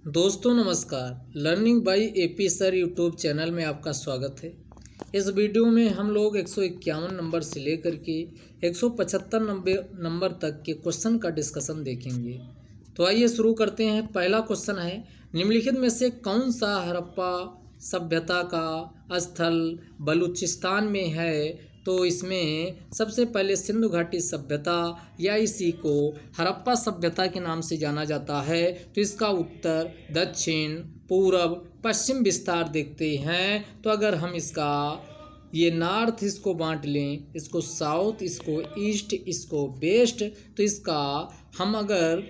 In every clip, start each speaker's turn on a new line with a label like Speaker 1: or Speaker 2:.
Speaker 1: दोस्तों नमस्कार। Learning by AP sir YouTube channel में आपका स्वागत है। इस वीडियो में हम लोग 151 नंबर से लेकर के 175 नंबर तक के क्वेश्चन का डिस्कशन देखेंगे। तो आइए शुरू करते हैं। पहला क्वेश्चन है, निम्नलिखित में से कौन सा हड़प्पा सभ्यता का स्थल बलूचिस्तान में है? तो इसमें सबसे पहले सिंधु घाटी सभ्यता या इसी को हड़प्पा सभ्यता के नाम से जाना जाता है। तो इसका उत्तर दक्षिण, पूर्व, पश्चिम विस्तार देखते हैं। तो अगर हम इसका ये नॉर्थ इसको बांट लें, इसको साउथ, इसको ईस्ट, इसको वेस्ट, तो इसका हम अगर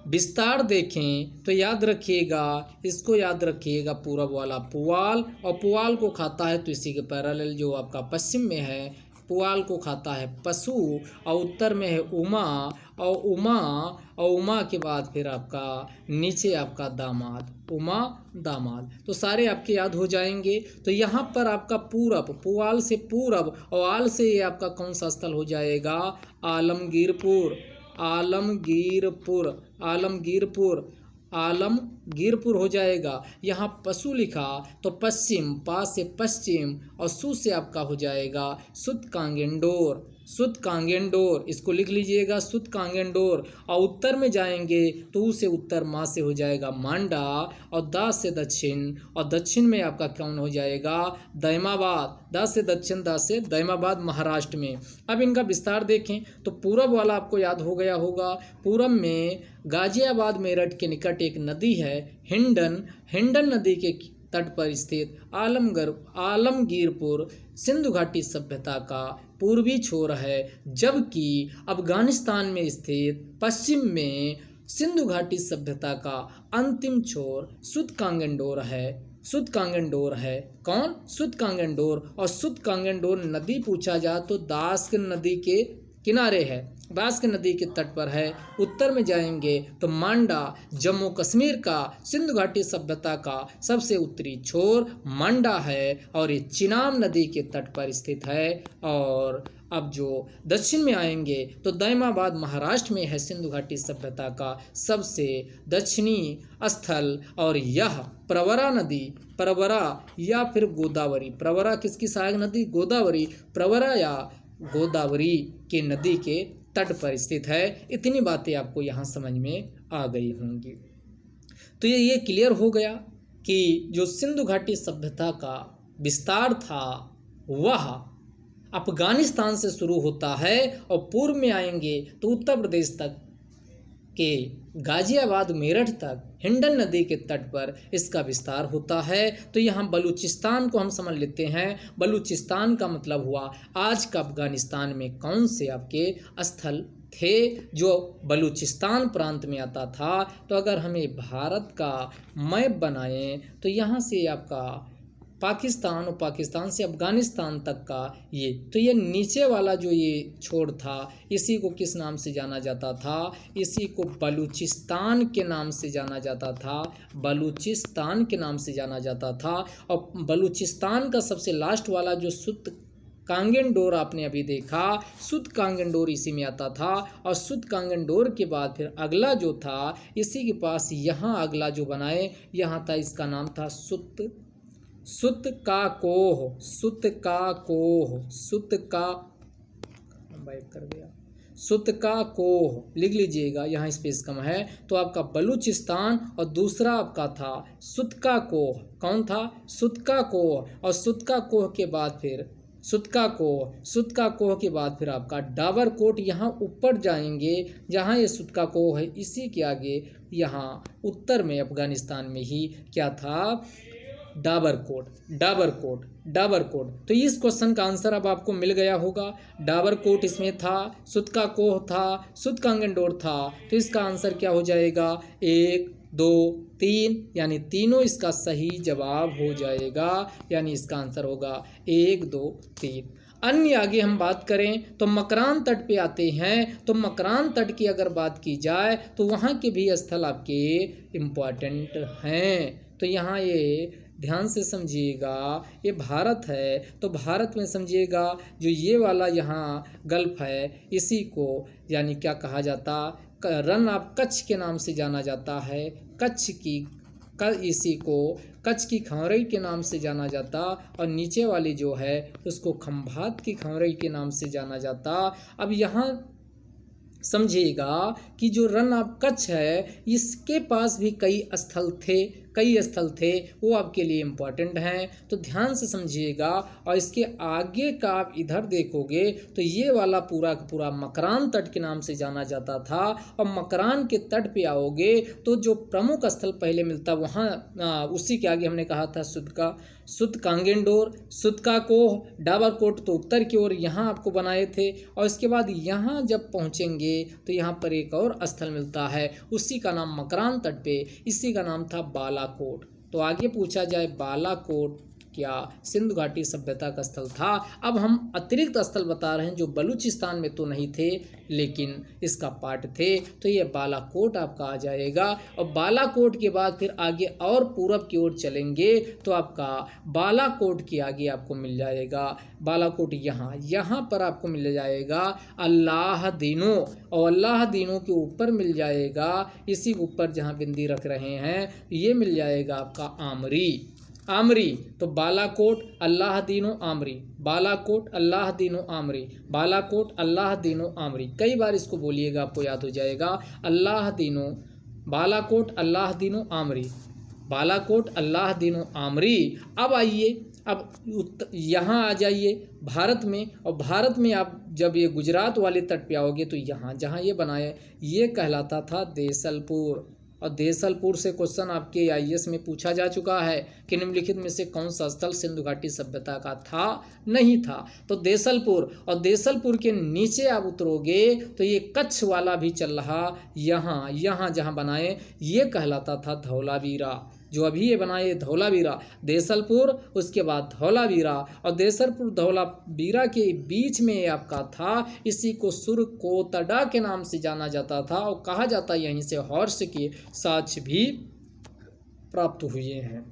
Speaker 1: विस्तार देखें तो याद रखिएगा, इसको याद रखिएगा पूरब वाला पुआल, और पुआल को खाता है तो इसी के पैरेलल जो आपका पश्चिम में है, पुआल को खाता है पशु, और उत्तर में है उमा, और उमा के बाद फिर आपका नीचे आपका दामाद, उमा दामाद। तो सारे आपके याद हो जाएंगे। तो यहाँ पर आपका पूरब, पुआल से पूरब और आल से ये आपका कौन सा स्थल हो जाएगा? आलमगीरपुर, आलमगीरपुर, आलमगीरपुर, आलमगीरपुर हो जाएगा। यहाँ पशु लिखा तो पश्चिम, पा से पश्चिम और सु से आपका हो जाएगा सुत कांगेंडोर, सुत कांगेंडोर, इसको लिख लीजिएगा सुत कांगेंडोर। और उत्तर में जाएंगे तो ऊ से उत्तर, माँ से हो जाएगा मांडा, और दा से दक्षिण, और दक्षिण में आपका कौन हो जाएगा? दैमाबाद, दा से दक्षिण, दा से दैमाबाद, महाराष्ट्र में। अब इनका विस्तार देखें तो पूरब वाला आपको याद हो गया होगा। पूरब में गाजियाबाद मेरठ के निकट एक नदी है हिंडन, हिंडन नदी के तट पर स्थित आलमगीरपुर सिंधु घाटी सभ्यता का पूर्वी छोर है, जबकि अफगानिस्तान में स्थित पश्चिम में सिंधु घाटी सभ्यता का अंतिम छोर सुत कांगेंडोर है, सुत कांगेंडोर है। कौन? सुत कांगेंडोर। और सुत कांगेंडोर नदी पूछा जाए तो दास्क नदी के किनारे है, दास्क नदी के तट पर है। उत्तर में जाएंगे तो मांडा, जम्मू कश्मीर का सिंधु घाटी सभ्यता का सबसे उत्तरी छोर मांडा है, और ये चिनाब नदी के तट पर स्थित है। और अब जो दक्षिण में आएंगे तो दैमाबाद महाराष्ट्र में है सिंधु घाटी सभ्यता का सबसे दक्षिणी स्थल, और यह प्रवरा नदी, प्रवरा या फिर गोदावरी, प्रवरा किसकी सहायक नदी? गोदावरी, प्रवरा या गोदावरी के नदी के तट पर स्थित है। इतनी बातें आपको यहाँ समझ में आ गई होंगी। तो ये क्लियर हो गया कि जो सिंधु घाटी सभ्यता का विस्तार था वह अफगानिस्तान से शुरू होता है, और पूर्व में आएंगे तो उत्तर प्रदेश तक के गाजियाबाद मेरठ तक हिंडन नदी के तट पर इसका विस्तार होता है। तो यहाँ बलूचिस्तान को हम समझ लेते हैं। बलूचिस्तान का मतलब हुआ आज का अफगानिस्तान में कौन से आपके स्थल थे जो बलूचिस्तान प्रांत में आता था। तो अगर हमें भारत का मैप बनाएं तो यहाँ से आपका पाकिस्तान, और पाकिस्तान से अफगानिस्तान तक का तो ये नीचे वाला जो ये छोर था, इसी को किस नाम से जाना जाता था? इसी को बलूचिस्तान के नाम से जाना जाता था, बलूचिस्तान के नाम से जाना जाता था। और बलूचिस्तान का सबसे लास्ट वाला जो सुत कांगेंडोर आपने अभी देखा, सुत कांगेंडोर इसी में आता था। और सुत कांगेंडोर के बाद फिर अगला जो था इसी के पास यहाँ अगला जो बनाए यहाँ था, इसका नाम था सुत का कोह, सुत का कोह, सुत का बैक कर गया, सुत का कोह लिख लीजिएगा, यहाँ स्पेस कम है। तो आपका बलूचिस्तान और दूसरा आपका था सुतका कोह। कौन था? सुतका कोह। और सुतका कोह के बाद फिर सुतका कोह, सुतका कोह के बाद फिर आपका डाबरकोट। यहाँ ऊपर जाएंगे जहाँ ये सुतका कोह है, इसी के आगे यहाँ उत्तर में अफगानिस्तान में ही क्या था? डाबरकोट, डाबरकोट, डाबरकोट। तो इस क्वेश्चन का आंसर अब आपको मिल गया होगा। डाबरकोट इसमें था, सुतका कोह था, सुत कांगेंडोर था। तो इसका आंसर क्या हो जाएगा? 1, 2, 3, यानी तीनों इसका सही जवाब हो जाएगा। यानी इसका आंसर होगा 1, 2, 3। अन्य आगे हम बात करें तो मकरान तट पे आते हैं। तो मकरान तट की अगर बात की जाए तो वहाँ के भी स्थल आपके इम्पॉर्टेंट हैं। तो यहाँ ये ध्यान से समझिएगा, ये भारत है तो भारत में समझिएगा जो ये वाला यहाँ गल्फ है इसी को यानी क्या कहा जाता? रन ऑफ कच्छ के नाम से जाना जाता है। कच्छ की इसी को कच्छ की खंवरई के नाम से जाना जाता, और नीचे वाली जो है उसको खंभात की खंवरई के नाम से जाना जाता। अब यहाँ समझिएगा कि जो रन ऑफ कच्छ है इसके पास भी कई स्थल थे, वो आपके लिए इम्पोर्टेंट हैं, तो ध्यान से समझिएगा। और इसके आगे का आप इधर देखोगे तो ये वाला पूरा का पूरा मकरान तट के नाम से जाना जाता था, और मकरान के तट पे आओगे तो जो प्रमुख स्थल पहले मिलता वहाँ उसी के आगे हमने कहा था सुत कांगेंडोर, सुतकाकोह, डाबरकोट तो उत्तर की ओर यहाँ आपको बनाए थे। और इसके बाद यहाँ जब पहुँचेंगे तो यहाँ पर एक और स्थल मिलता है, उसी का नाम मकरान तट पे, इसी का नाम था बालाकोट। तो आगे पूछा जाए बालाकोट क्या सिंधु घाटी सभ्यता का स्थल था। अब हम अतिरिक्त स्थल बता रहे हैं जो बलूचिस्तान में तो नहीं थे लेकिन इसका पार्ट थे, तो ये बालाकोट आपका आ जाएगा। और बालाकोट के बाद फिर आगे और पूरब की ओर चलेंगे तो आपका बालाकोट के आगे आपको मिल जाएगा बालाकोट, यहाँ पर आपको मिल जाएगा अल्लाह दीनो, और अल्लाह दीनो के ऊपर मिल जाएगा, इसी ऊपर जहाँ बिंदी रख रहे हैं ये मिल जाएगा आपका आमरी। तो बालाकोट अल्लाह दीनो आमरी, बालाकोट अल्लाह दीनो आमरी, बालाकोट अल्लाह दीनो आमरी, कई बार इसको बोलिएगा आपको याद हो जाएगा। अल्लाह दीनो, बालाकोट अल्लाह दीनो आमरी, बालाकोट अल्लाह दीनो आमरी। अब आइए, अब यहाँ आ जाइए भारत में, और भारत में आप जब ये गुजरात वाले तट पे आओगे तो यहाँ जहाँ ये बनाए ये कहलाता था देसलपुर। और देसलपुर से क्वेश्चन आपके आईएएस में पूछा जा चुका है कि निम्नलिखित में से कौन सा स्थल सिंधु घाटी सभ्यता का था, नहीं था, तो देसलपुर। और देसलपुर के नीचे आप उतरोगे तो ये कच्छ वाला भी चल रहा, यहाँ जहाँ बनाए ये कहलाता था धौलावीरा, जो अभी ये बनाए धौलावीरा, देसलपुर उसके बाद धौलावीरा, और देसलपुर धौलावीरा के बीच में आपका था, इसी को सुरकोतडा के नाम से जाना जाता था, और कहा जाता यहीं से हॉर्स के साक्ष्य भी प्राप्त हुए हैं।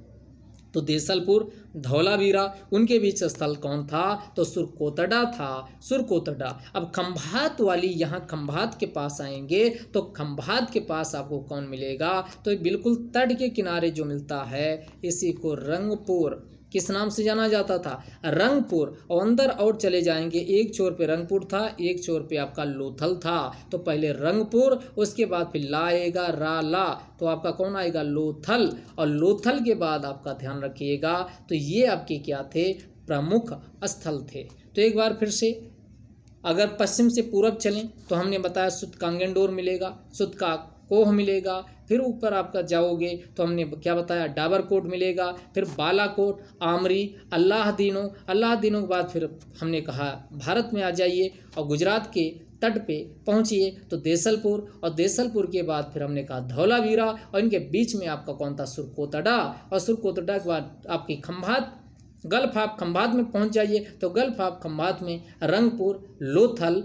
Speaker 1: तो देसलपुर धौलावीरा उनके बीच स्थल कौन था, तो सुरकोतडा था, सुरकोतडा। अब खंभात वाली, यहाँ खंभात के पास आएंगे तो खंभात के पास आपको कौन मिलेगा, तो बिल्कुल तट के किनारे जो मिलता है इसी को रंगपुर किस नाम से जाना जाता था, रंगपुर। और अंदर और चले जाएंगे, एक छोर पे रंगपुर था, एक छोर पे आपका लोथल था, तो पहले रंगपुर उसके बाद फिर ला आएगा ला, तो आपका कौन आएगा लोथल, और लोथल के बाद आपका ध्यान रखिएगा तो ये आपके क्या थे, प्रमुख स्थल थे। तो एक बार फिर से अगर पश्चिम से पूरब चलें तो हमने बताया सुतकांगेंडोर मिलेगा, सुतकाकोह मिलेगा, फिर ऊपर आपका जाओगे तो हमने क्या बताया, डाबरकोट मिलेगा, फिर बालाकोट, आमरी, अल्लाह दीनो के बाद फिर हमने कहा भारत में आ जाइए और गुजरात के तट पे पहुंचिए तो देसलपुर, और देसलपुर के बाद फिर हमने कहा धौलावीरा, और इनके बीच में आपका कौन था, सुरकोतडा, और सुरकोतडा के बाद आपकी खंभात, गल्फ ऑफ खंभात में पहुंच जाइए तो गल्फ ऑफ खंभात में रंगपुर लोथल,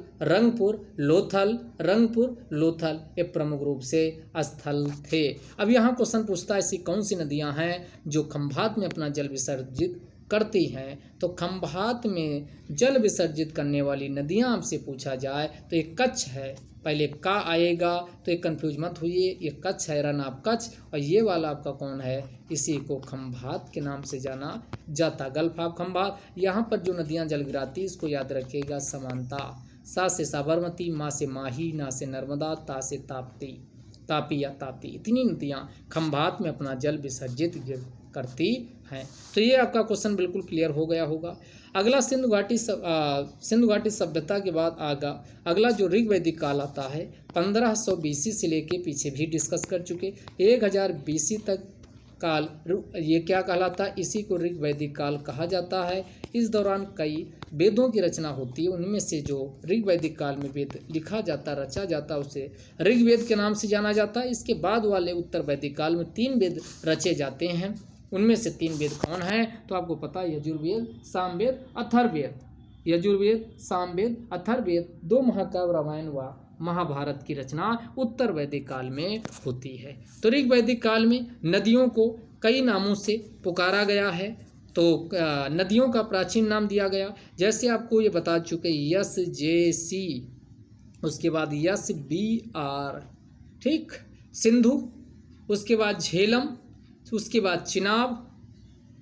Speaker 1: ये प्रमुख रूप से स्थल थे। अब यहाँ क्वेश्चन पूछता है ऐसी कौन सी नदियाँ हैं जो खंभात में अपना जल विसर्जित करती हैं, तो खंभात में जल विसर्जित करने वाली नदियाँ आपसे पूछा जाए तो एक कच्छ है, पहले का आएगा तो एक कंफ्यूज मत होइए, ये कच्छ है, रन ऑफ कच्छ, और ये वाला आपका कौन है, इसी को खंभात के नाम से जाना जाता, गल्फ ऑफ खंभात। यहाँ पर जो नदियाँ जल गिराती इसको याद रखिएगा, समानता, सा से साबरमती, माँ से माही, ना से नर्मदा, ता से तापी या ताप्ती, इतनी नदियाँ खंभात में अपना जल विसर्जित करती हैं। तो ये आपका क्वेश्चन बिल्कुल क्लियर हो गया होगा। अगला सिंधु घाटी सभ्यता के बाद अगला जो ऋग वैदिक काल आता है 1500 BC से लेके पीछे भी डिस्कस कर चुके, 1000 BC तक काल ये क्या कहलाता है, इसी को ऋग वैदिक काल कहा जाता है। इस दौरान कई वेदों की रचना होती है, उनमें से जो ऋग वैदिक काल में वेद लिखा जाता, रचा जाता, उसे ऋग्वेद के नाम से जाना जाता है। इसके बाद वाले उत्तर वैदिक काल में 3 वेद रचे जाते हैं, उनमें से 3 वेद कौन हैं, तो आपको पता है यजुर्वेद, सामवेद, अथर्ववेद। यजुर्वेद, सामवेद, अथर्ववेद 2 महाकाव्य रामायण व महाभारत की रचना उत्तर वैदिक काल में होती है। तो ऋग वैदिक काल में नदियों को कई नामों से पुकारा गया है, तो नदियों का प्राचीन नाम दिया गया, जैसे आपको ये बता चुके यस JC, उसके बाद SBR, ठीक, सिंधु, उसके बाद झेलम, उसके बाद चिनाब,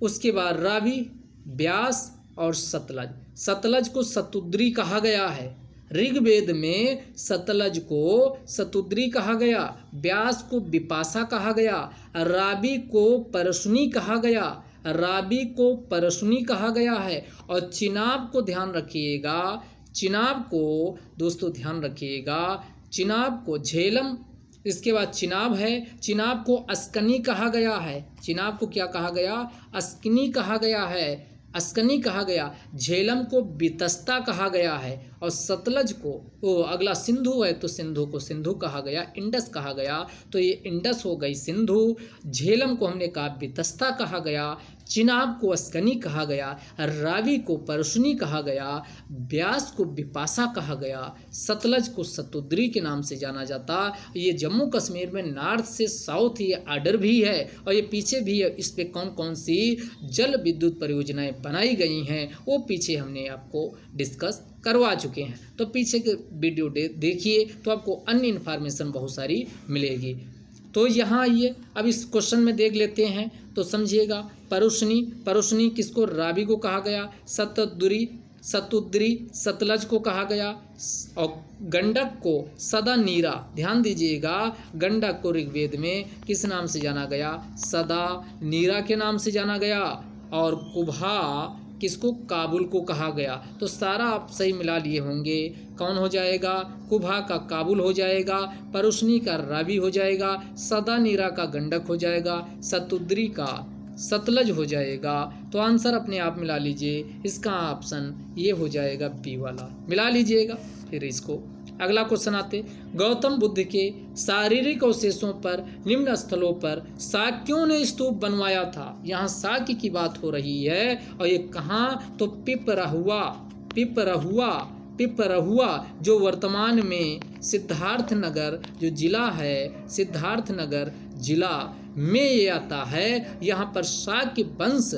Speaker 1: उसके बाद रावी, ब्यास और सतलज। सतलज को सतुद्री कहा गया है। ऋग्वेद में सतलज को सतुद्री कहा गया, ब्यास को विपाशा कहा गया, रावी को परशुनी कहा गया, रावी को परशुनी कहा गया है। और चिनाब को ध्यान रखिएगा, चिनाब को दोस्तों ध्यान रखिएगा, चिनाब को झेलम, इसके बाद चिनाब है, चिनाब को अस्कनी कहा गया है। चिनाब को क्या कहा गया? अस्कनी कहा गया है, अस्कनी कहा गया। झेलम को बितस्ता कहा गया है। और सतलज को, वो अगला सिंधु है तो सिंधु को सिंधु कहा गया, इंडस कहा गया, तो ये इंडस हो गई सिंधु। झेलम को हमने कहा बितस्ता कहा गया, चिनाब को अस्कनी कहा गया, रावी को परशुनी कहा गया, ब्यास को बिपाशा कहा गया, सतलज को सतुद्री के नाम से जाना जाता। ये जम्मू कश्मीर में नॉर्थ से साउथ ये आर्डर भी है और ये पीछे भी है। इस पे कौन कौन सी जल विद्युत परियोजनाएं बनाई गई हैं वो पीछे हमने आपको डिस्कस करवा चुके हैं। तो पीछे के वीडियो देखिए तो आपको अन्य इन्फॉर्मेशन बहुत सारी मिलेगी। तो यहाँ आइए अब इस क्वेश्चन में देख लेते हैं तो समझिएगा। परुशनी, परुशनी किसको? रावी को कहा गया। सतुद्री, सतुद्री सतलज को कहा गया। और गंडक को सदा नीरा, ध्यान दीजिएगा, गंडक को ऋग्वेद में किस नाम से जाना गया? सदा नीरा के नाम से जाना गया। और कुभा किसको? काबुल को कहा गया। तो सारा आप सही मिला लिए होंगे। कौन हो जाएगा? कुभा का काबुल हो जाएगा, परुशनी का रावी हो जाएगा, सदा नीरा का गंडक हो जाएगा, सतुद्री का सतलज हो जाएगा। तो आंसर अपने आप मिला लीजिए, इसका ऑप्शन ये हो जाएगा बी वाला, मिला लीजिएगा। फिर इसको अगला क्वेश्चन आते। गौतम बुद्ध के शारीरिक अवशेषों पर निम्न स्थलों पर शाक्यों ने स्तूप बनवाया था। यहाँ शाक्य की बात हो रही है और ये कहाँ? तो पिपरहुआ, पिपरहुआ, पिपरहुआ जो वर्तमान में सिद्धार्थनगर जो जिला है, सिद्धार्थनगर जिला में ये आता है। यहाँ पर शाक्य वंश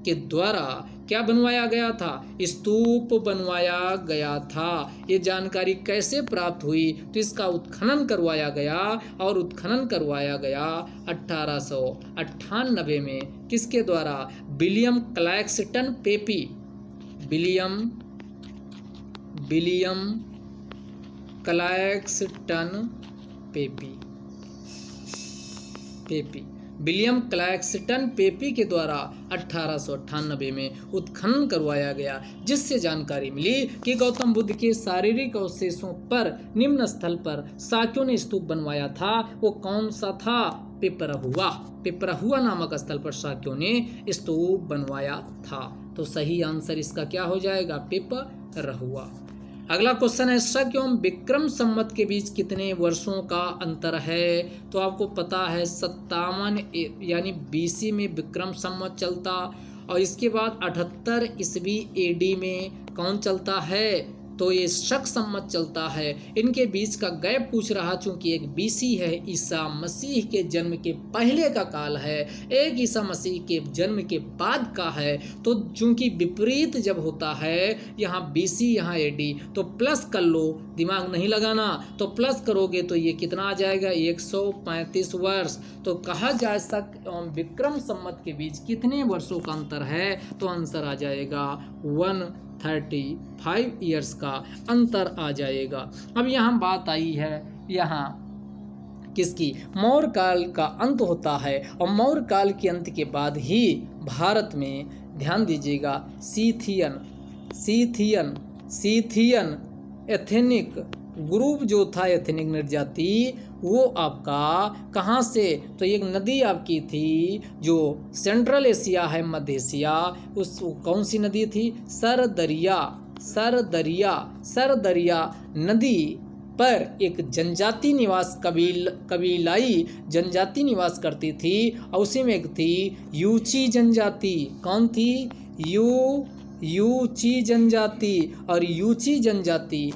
Speaker 1: के द्वारा क्या बनवाया गया था? स्तूप बनवाया गया था। ये जानकारी कैसे प्राप्त हुई? तो इसका उत्खनन करवाया गया और उत्खनन करवाया गया 1898 में किसके द्वारा? William Claxton peppy, William Claxton peppy, peppy William Claxton peppy के द्वारा 1898 में उत्खनन करवाया गया, जिससे जानकारी मिली कि गौतम बुद्ध के शारीरिक अवशेषों पर निम्न स्थल पर शाक्यों ने स्तूप बनवाया था। वो कौन सा था? पिपरहुआ, पिपरहुआ नामक स्थल पर शाक्यों ने स्तूप बनवाया था। तो सही आंसर इसका क्या हो जाएगा? पिपरहुआ। अगला क्वेश्चन है, शक एवं विक्रम संवत के बीच कितने वर्षों का अंतर है? तो आपको पता है 57 यानी बीसी में विक्रम संवत चलता और इसके बाद 78 ईस्वी एडी में कौन चलता है? तो ये शक संवत चलता है। इनके बीच का गैप पूछ रहा, चूंकि एक बीसी है, ईसा मसीह के जन्म के पहले का काल है, एक ईसा मसीह के जन्म के बाद का है। तो चूंकि विपरीत जब होता है, यहाँ बीसी यहाँ एडी, तो प्लस कर लो, दिमाग नहीं लगाना, तो प्लस करोगे तो ये कितना आ जाएगा? 135 वर्ष। तो कहा जा सकता एवं विक्रम संवत के बीच कितने वर्षों का अंतर है? तो आंसर आ जाएगा 135 ईयर्स का अंतर आ जाएगा। अब यहाँ बात आई है यहाँ किसकी? मौर्य काल का अंत होता है और मौर्य काल के अंत के बाद ही भारत में, ध्यान दीजिएगा, सीथियन एथेनिक ग्रुप जो था, एथेनिक नृजाति, वो आपका कहाँ से? तो एक नदी आपकी थी जो सेंट्रल एशिया है, मध्य एशिया, उस कौन सी नदी थी? सरदरिया, सरदरिया नदी पर एक जनजाति निवास कबीलाई जनजाति निवास करती थी और उसी में एक थी यूची जनजाति। कौन थी? यूची जनजाति। और यूची जनजाति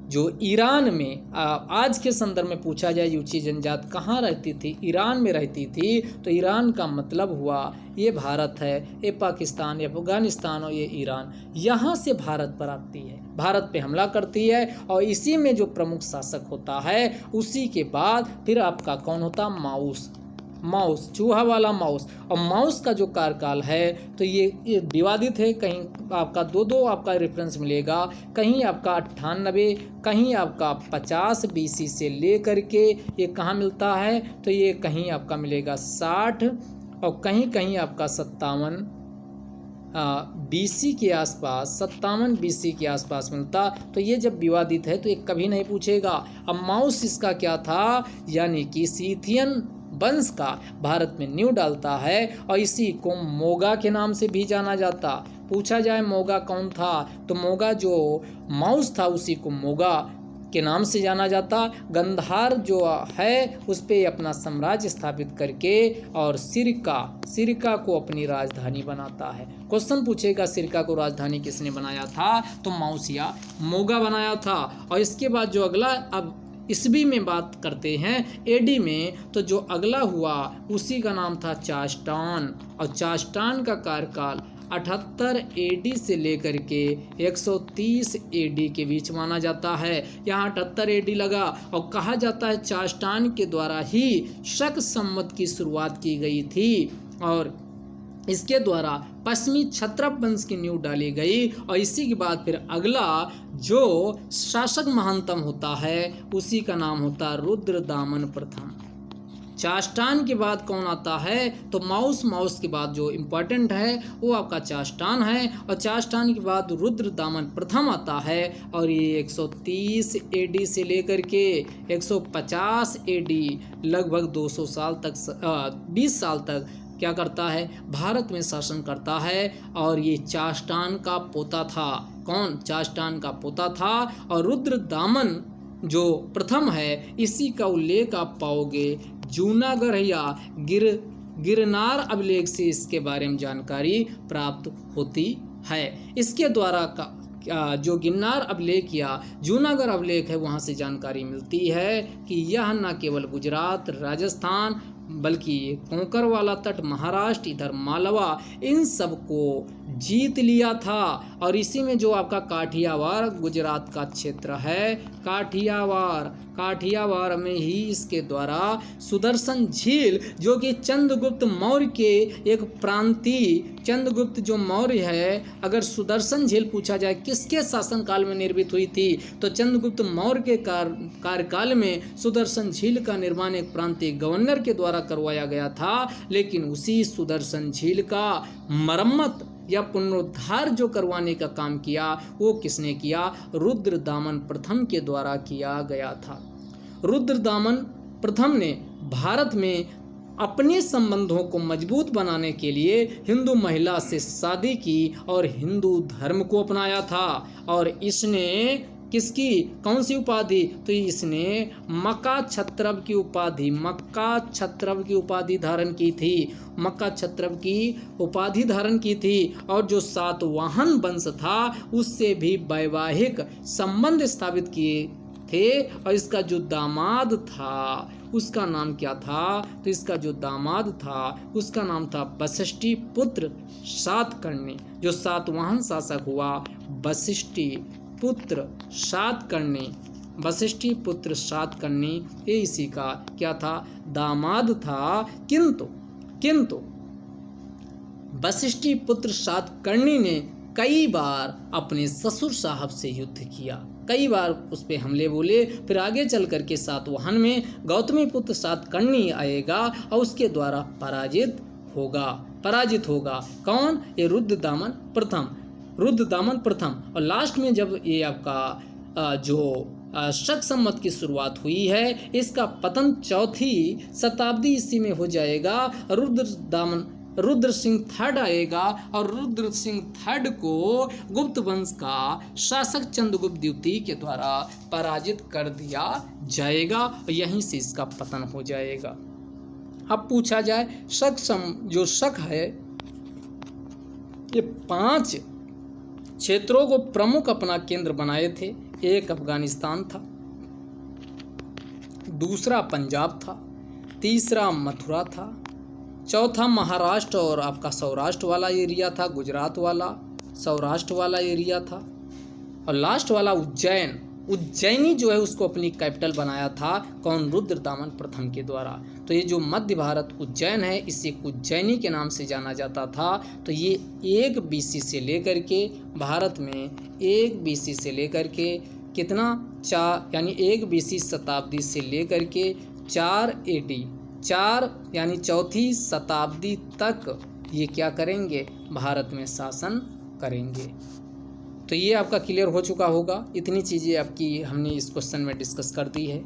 Speaker 1: जो ईरान में, आज के संदर्भ में पूछा जाए यूची जनजाति कहाँ रहती थी? ईरान में रहती थी। तो ईरान का मतलब हुआ ये भारत है, ये पाकिस्तान, ये अफगानिस्तान और ये ईरान, यहाँ से भारत पर आती है, भारत पे हमला करती है और इसी में जो प्रमुख शासक होता है, उसी के बाद फिर आपका कौन होता? माउस, माउस, चूहा वाला माउस। और माउस का जो कार्यकाल है तो ये विवादित है। कहीं आपका दो आपका रेफरेंस मिलेगा, कहीं आपका 98, कहीं आपका 50 BC से ले करके ये कहाँ मिलता है तो ये कहीं आपका मिलेगा 60 और कहीं कहीं आपका 57 BC के आसपास, 57 BC के आसपास मिलता। तो ये जब विवादित है तो ये कभी नहीं पूछेगा। अब माउस इसका क्या था, यानी कि सीथियन वंश का भारत में नींव डालता है और इसी को मोगा के नाम से भी जाना जाता। पूछा जाए मोगा कौन था तो मोगा जो माउस था उसी को मोगा के नाम से जाना जाता। गंधार जो है उस पे अपना साम्राज्य स्थापित करके और सिरका को अपनी राजधानी बनाता है। क्वेश्चन पूछेगा सिरका को राजधानी किसने बनाया था तो माउस या मोगा बनाया था। और इसके बाद जो अगला, अब ईस्वी में बात करते हैं, एडी में, तो जो अगला हुआ उसी का नाम था चास्टान। और चास्टान का कार्यकाल 78 AD से लेकर के 130 AD के बीच माना जाता है। यहाँ 78 AD लगा और कहा जाता है चास्टान के द्वारा ही शक संवत की शुरुआत की गई थी और इसके द्वारा पश्चिमी क्षत्रप वंश की नींव डाली गई। और इसी के बाद फिर अगला जो शासक महानतम होता है उसी का नाम होता है रुद्रदामन प्रथम। चास्टान के बाद कौन आता है तो माउस के बाद जो इम्पोर्टेंट है वो आपका चास्टान है। और चास्टान के बाद रुद्रदामन प्रथम आता है और ये 130 AD से लेकर के 150 AD लगभग 200 साल तक 20 साल तक क्या करता है, भारत में शासन करता है। और ये चास्टान का पोता था। कौन? चास्टान का पोता था। और रुद्रदामन जो प्रथम है इसी का उल्लेख आप पाओगे जूनागढ़ या गिरनार अभिलेख से इसके बारे में जानकारी प्राप्त होती है। इसके द्वारा का जो गिरनार अभिलेख या जूनागढ़ अभिलेख है वहाँ से जानकारी मिलती है कि यह न केवल गुजरात, राजस्थान, बल्कि कोंकण वाला तट, महाराष्ट्र, इधर मालवा, इन सब को जीत लिया था। और इसी में जो आपका काठियावाड़ गुजरात का क्षेत्र है, काठियावाड़ में ही इसके द्वारा सुदर्शन झील जो कि चंद्रगुप्त मौर्य के एक प्रांतीय, चंद्रगुप्त जो मौर्य है, अगर सुदर्शन झील पूछा जाए किसके शासनकाल में निर्मित हुई थी तो चंद्रगुप्त मौर्य के कार्यकाल में सुदर्शन झील का निर्माण एक प्रांतीय गवर्नर के द्वारा करवाया गया था। लेकिन उसी सुदर्शन झील का मरम्मत या पुनरुद्धार जो करवाने का काम किया वो किसने किया? रुद्रदामन प्रथम के द्वारा किया गया था। रुद्रदामन प्रथम ने भारत में अपने संबंधों को मजबूत बनाने के लिए हिंदू महिला से शादी की और हिंदू धर्म को अपनाया था। और इसने किसकी, कौन सी उपाधि? तो इसने मक्का छत्रप की उपाधि धारण की थी। मक्का छत्रप की उपाधि धारण की थी। और जो सातवाहन वंश था उससे भी वैवाहिक संबंध स्थापित किए थे। और इसका जो दामाद था उसका नाम क्या था? तो इसका जो दामाद था उसका नाम था वशिष्ठी पुत्र सातकर्णी। जो सातवाहन शासक हुआ वशिष्ठी पुत्र सातकर्णी, ये इसी का क्या था? दामाद था। किंतु वशिष्ठी पुत्र सातकर्णी ने कई बार अपने ससुर साहब से युद्ध किया, कई बार उस पे हमले बोले। फिर आगे चल करके सातवाहन में गौतमी पुत्र सातकर्णी आएगा और उसके द्वारा पराजित होगा। कौन? ये रुद्रदामन प्रथम। और लास्ट में जब ये आपका जो शक संवत की शुरुआत हुई है इसका पतन 4वीं शताब्दी ईस्वी में हो जाएगा। रुद्र सिंह थर्ड आएगा और रुद्र सिंह थर्ड को गुप्त वंश का शासक चंद्रगुप्त द्वितीय के द्वारा पराजित कर दिया जाएगा और यहीं से इसका पतन हो जाएगा। अब पूछा जाए जो शक है ये 5 क्षेत्रों को प्रमुख अपना केंद्र बनाए थे। एक अफगानिस्तान था, दूसरा पंजाब था, तीसरा मथुरा था, चौथा महाराष्ट्र और आपका सौराष्ट्र वाला एरिया था, गुजरात वाला सौराष्ट्र वाला एरिया था, और लास्ट वाला उज्जैन उज्जैनी जो है उसको अपनी कैपिटल बनाया था कौन? रुद्रदामन प्रथम के द्वारा। तो ये जो मध्य भारत उज्जैन है इसे उज्जैनी के नाम से जाना जाता था। तो ये 1 BC से लेकर के भारत में 1 BC से लेकर के कितना 4 यानी 1 BC शताब्दी से लेकर के 4 AD 4 यानी 4वीं शताब्दी तक ये क्या करेंगे? भारत में शासन करेंगे। तो ये आपका क्लियर हो चुका होगा। इतनी चीज़ें आपकी हमने इस क्वेश्चन में डिस्कस कर दी है।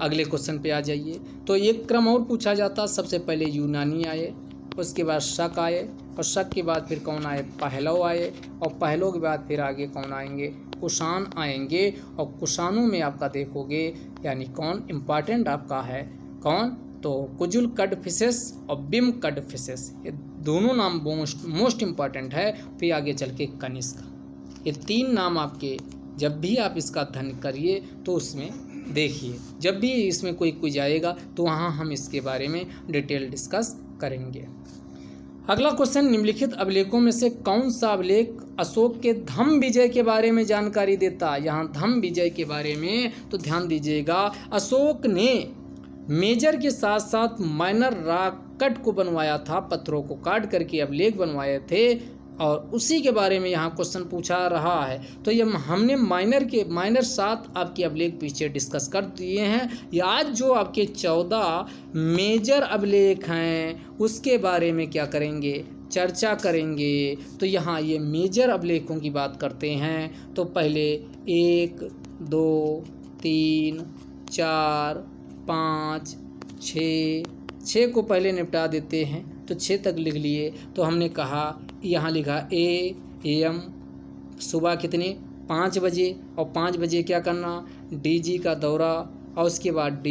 Speaker 1: अगले क्वेश्चन पे आ जाइए। तो एक क्रम और पूछा जाता, सबसे पहले यूनानी आए, उसके बाद शक आए, और शक के बाद फिर कौन आए? पहलव आए, और पहलव के बाद फिर आगे कौन आएंगे? कुषाण आएंगे। और कुषाणों में आपका देखोगे यानी कौन इम्पॉर्टेंट आपका है? कौन? तो कुजुल कडफिसेस और बिम कडफिसेस, ये दोनों नाम मोस्ट इम्पॉर्टेंट है। फिर आगे चल के कनिष्क। ये 3 नाम आपके जब भी आप इसका अध्ययन करिए तो उसमें देखिए, जब भी इसमें कोई क्विज आएगा तो वहाँ हम इसके बारे में डिटेल डिस्कस करेंगे। अगला क्वेश्चन, निम्नलिखित अभिलेखों में से कौन सा अभिलेख अशोक के धम्म विजय के बारे में जानकारी देता है? यहाँ धम्म विजय के बारे में तो ध्यान दीजिएगा, अशोक ने मेजर के साथ साथ माइनर रॉकेट को बनवाया था, पत्थरों को काट करके अभिलेख बनवाए थे, और उसी के बारे में यहाँ क्वेश्चन पूछा रहा है। तो ये हमने माइनर 7 आपके अभिलेख पीछे डिस्कस कर दिए हैं। ये आज जो आपके 14 मेजर अभिलेख हैं उसके बारे में क्या करेंगे? चर्चा करेंगे। तो यहाँ ये मेजर अभिलेखों की बात करते हैं। तो पहले 1 2 3 4 5 6 को पहले निपटा देते हैं। तो 6 तक लिख लिए। तो हमने कहा यहाँ लिखा AM सुबह कितने? 5 बजे, और 5 बजे क्या करना? DG का दौरा, और उसके बाद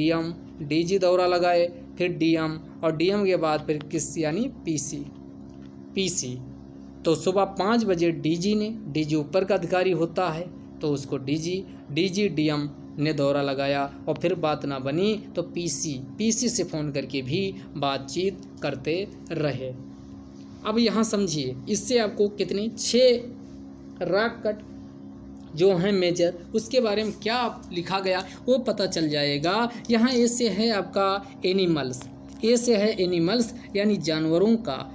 Speaker 1: DG दौरा लगाए, फिर DM, और DM के बाद फिर किस यानी PC। तो सुबह 5 बजे DG ऊपर का अधिकारी होता है तो उसको DG DM ने दौरा लगाया, और फिर बात ना बनी तो PC से फ़ोन करके भी बातचीत करते रहे। अब यहाँ समझिए, इससे आपको कितने 6 रॉकेट जो हैं मेजर, उसके बारे में क्या लिखा गया वो पता चल जाएगा। यहाँ ए से है आपका एनिमल्स, यानी जानवरों का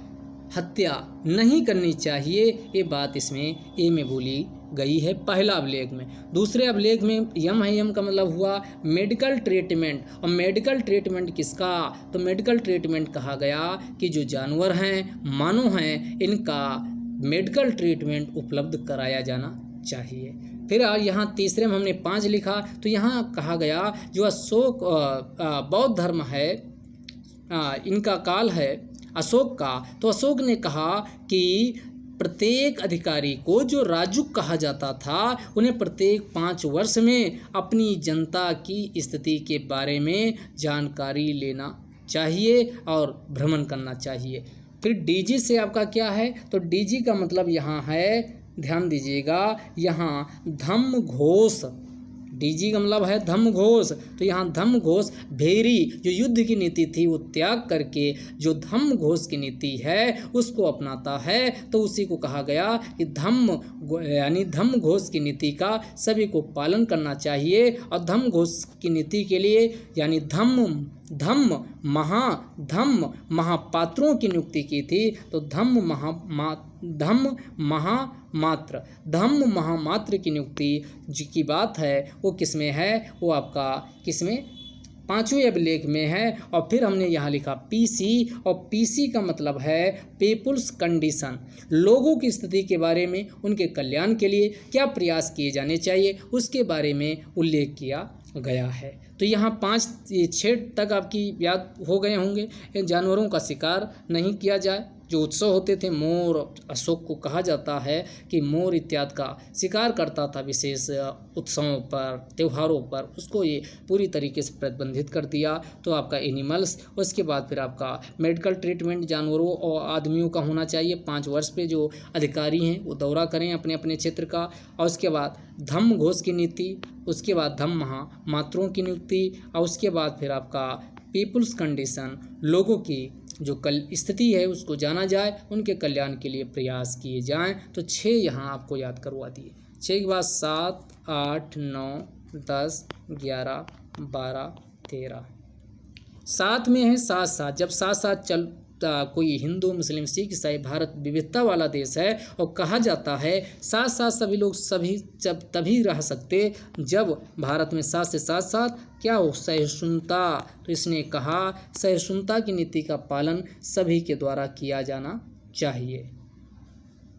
Speaker 1: हत्या नहीं करनी चाहिए, ये बात इसमें ए में बोली गई है पहला अभिलेख में। दूसरे अभिलेख में यम है, यम का मतलब हुआ मेडिकल ट्रीटमेंट, और मेडिकल ट्रीटमेंट किसका? तो मेडिकल ट्रीटमेंट कहा गया कि जो जानवर हैं, मानव हैं, इनका मेडिकल ट्रीटमेंट उपलब्ध कराया जाना चाहिए। फिर यहाँ तीसरे में हमने 5 लिखा, तो यहाँ कहा गया जो अशोक बौद्ध धर्म है, इनका काल है अशोक का, तो अशोक ने कहा कि प्रत्येक अधिकारी को जो राजुक कहा जाता था, उन्हें प्रत्येक 5 वर्ष में अपनी जनता की स्थिति के बारे में जानकारी लेना चाहिए और भ्रमण करना चाहिए। फिर DG से आपका क्या है? तो DG का मतलब यहाँ है, ध्यान दीजिएगा, यहाँ धम्म घोष, DG का मतलब है धम्म घोष। तो यहाँ धम्म घोष भेरी जो युद्ध की नीति थी वो त्याग करके जो धम्म घोष की नीति है उसको अपनाता है, तो उसी को कहा गया कि धम्म घोष की नीति का सभी को पालन करना चाहिए। और धम्म घोष की नीति के लिए यानी धम्म महापात्रों की नियुक्ति की थी। तो धम्म महामात्र की नियुक्ति की बात है वो किसमें है? वो आपका किसमें? 5वें अभिलेख में है। और फिर हमने यहाँ लिखा PC, और PC का मतलब है पीपुल्स कंडीशन, लोगों की स्थिति के बारे में, उनके कल्याण के लिए क्या प्रयास किए जाने चाहिए उसके बारे में उल्लेख किया गया है। तो यहाँ 5-6 तक आपकी याद हो गए होंगे। जानवरों का शिकार नहीं किया जाए, जो उत्सव होते थे, मोर अशोक को कहा जाता है कि मोर इत्यादि का शिकार करता था विशेष उत्सवों पर, त्योहारों पर, उसको ये पूरी तरीके से प्रतिबंधित कर दिया। तो आपका एनिमल्स, उसके बाद फिर आपका मेडिकल ट्रीटमेंट जानवरों और आदमियों का होना चाहिए। 5 वर्ष पे जो अधिकारी हैं वो दौरा करें अपने अपने क्षेत्र का। और उसके बाद धम्म घोष की नीति, उसके बाद धम्म महामात्रों की नियुक्ति, और उसके बाद फिर आपका पीपुल्स कंडीशन, लोगों की जो स्थिति है उसको जाना जाए, उनके कल्याण के लिए प्रयास किए जाएं। तो 6 यहाँ आपको याद करवा दिए। 6 के बाद 7, 8, 9, 10, 11, 12, 13। साथ में है साथ साथ। जब साथ साथ कोई हिंदू मुस्लिम सिख ईसाई, भारत विविधता वाला देश है और कहा जाता है साथ साथ सभी लोग सभी जब तभी रह सकते जब भारत में साथ से साथ साथ क्या हो, सहिष्णुता। तो इसने कहा सहिष्णुता की नीति का पालन सभी के द्वारा किया जाना चाहिए।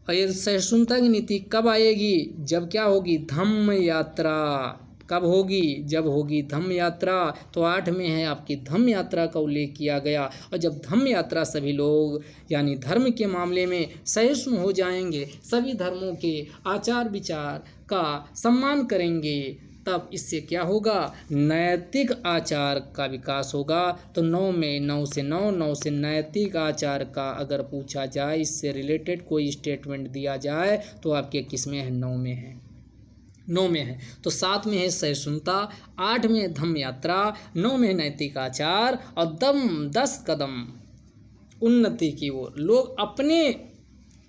Speaker 1: और ये सहिष्णुता की नीति कब आएगी? जब क्या होगी? धम्म यात्रा। कब होगी? जब होगी धम्म यात्रा। तो 8 में है आपकी धम्म यात्रा का उल्लेख किया गया। और जब धम्म यात्रा सभी लोग यानी धर्म के मामले में सहिष्णु हो जाएंगे, सभी धर्मों के आचार विचार का सम्मान करेंगे, तब इससे क्या होगा? नैतिक आचार का विकास होगा। तो 9 में 9 से 9, 9 से नैतिक आचार का अगर पूछा जाए, इससे रिलेटेड कोई स्टेटमेंट दिया जाए तो आपके किस में है? 9 में है। 9 में है। तो 7 में है सहिष्णुता, 8 में है धम्म यात्रा, 9 में है नैतिक आचार और 10 कदम उन्नति की ओर। लोग अपने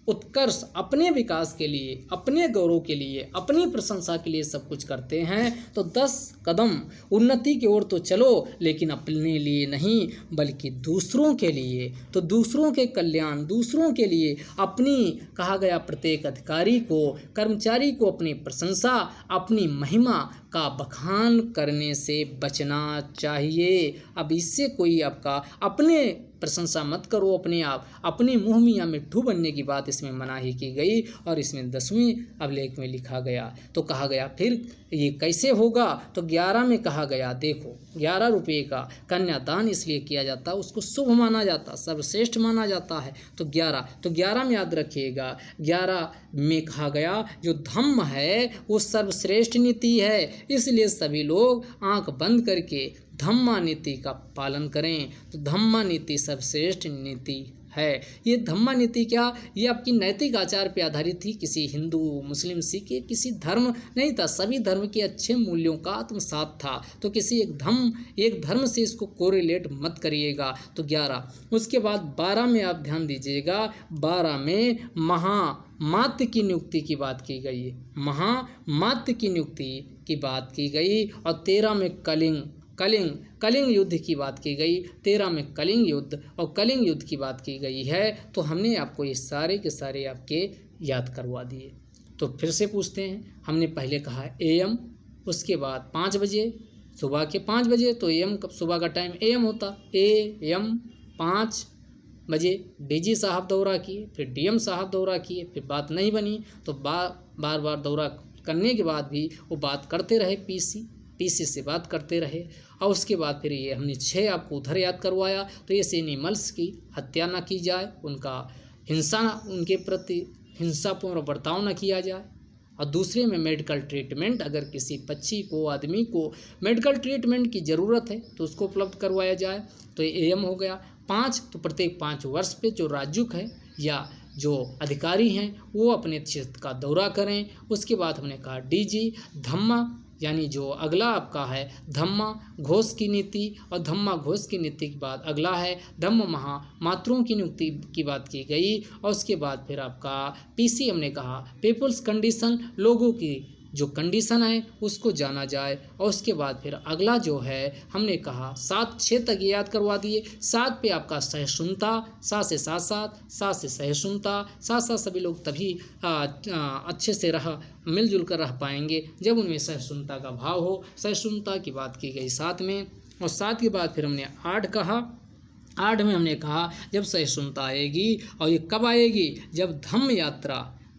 Speaker 1: उत्कर्ष, अपने विकास के लिए, अपने गौरव के लिए, अपनी प्रशंसा के लिए सब कुछ करते हैं। तो 10 कदम उन्नति की ओर तो चलो, लेकिन अपने लिए नहीं बल्कि दूसरों के लिए। तो दूसरों के कल्याण, दूसरों के लिए अपनी, कहा गया प्रत्येक अधिकारी को, कर्मचारी को अपनी प्रशंसा, अपनी महिमा का बखान करने से बचना चाहिए। अब इससे कोई आपका अपने प्रशंसा मत करो अपने आप, अपनी मुँह मियाँ मिट्ठू बनने की बात इसमें मनाही की गई। और इसमें 10वें अभिलेख में लिखा गया। तो कहा गया फिर ये कैसे होगा? तो 11 में कहा गया, देखो 11 रुपये का कन्यादान इसलिए किया जाता, उसको शुभ माना जाता, सर्वश्रेष्ठ माना जाता है। तो 11 में याद रखिएगा, 11 में कहा गया जो धम्म है वो सर्वश्रेष्ठ नीति है, इसलिए सभी लोग आंख बंद करके धम्मा नीति का पालन करें। तो धम्मा नीति सर्वश्रेष्ठ नीति है। ये धम्मा नीति क्या? ये आपकी नैतिक आचार पे आधारित थी। किसी हिंदू मुस्लिम सिख किसी धर्म नहीं था, सभी धर्म के अच्छे मूल्यों का आत्मसात था। तो किसी एक धर्म से इसको कोरिलेट मत करिएगा। तो 11, उसके बाद 12 में आप ध्यान दीजिएगा, 12 में महामात्य की नियुक्ति की बात की गई है, महामात्य की नियुक्ति की बात की गई। और 13 में कलिंग युद्ध की बात की गई, 13 में कलिंग युद्ध और कलिंग युद्ध की बात की गई है। तो हमने आपको ये सारे के सारे आपके याद करवा दिए। तो फिर से पूछते हैं, हमने पहले कहा AM, उसके बाद 5 बजे, सुबह के 5 बजे। तो AM कब? सुबह का टाइम AM होता, AM 5 बजे DG साहब दौरा किए, फिर DM साहब दौरा किए, फिर बात नहीं बनी तो बार दौरा करने के बाद भी वो बात करते रहे, PC से बात करते रहे। और उसके बाद फिर ये हमने 6 आपको उधर याद करवाया। तो ये एनिमल्स की हत्या ना की जाए, उनके प्रति हिंसापूर्ण बर्ताव न किया जाए। और दूसरे में मेडिकल ट्रीटमेंट, अगर किसी पक्षी को, आदमी को मेडिकल ट्रीटमेंट की ज़रूरत है तो उसको उपलब्ध करवाया जाए। तो ये AM हो गया। 5, तो प्रत्येक 5 वर्ष पे जो राजुक है या जो अधिकारी हैं वो अपने क्षेत्र का दौरा करें। उसके बाद हमने कहा DG धम्मा, यानी जो अगला आपका है धम्मा घोष की नीति। और धम्मा घोष की नीति के बाद अगला है धम्म महामात्रों की नियुक्ति की बात की गई। और उसके बाद फिर आपका PC हमने कहा पीपुल्स कंडीशन, लोगों की जो कंडीशन है उसको जाना जाए। और उसके बाद फिर अगला जो है हमने कहा 7-6 तक याद करवा दिए। 7 पे आपका सहिष्णुता, 7 से साथ 7 से सहिष्णुता, साथ सभी लोग तभी अच्छे से मिलजुल कर रह पाएंगे जब उनमें सहिष्णुता का भाव हो। सहिष्णुता की बात की गई 7 में। और 7 के बाद फिर हमने 8 कहा। 8 में हमने कहा जब सहिष्णुता आएगी, और ये कब आएगी? जब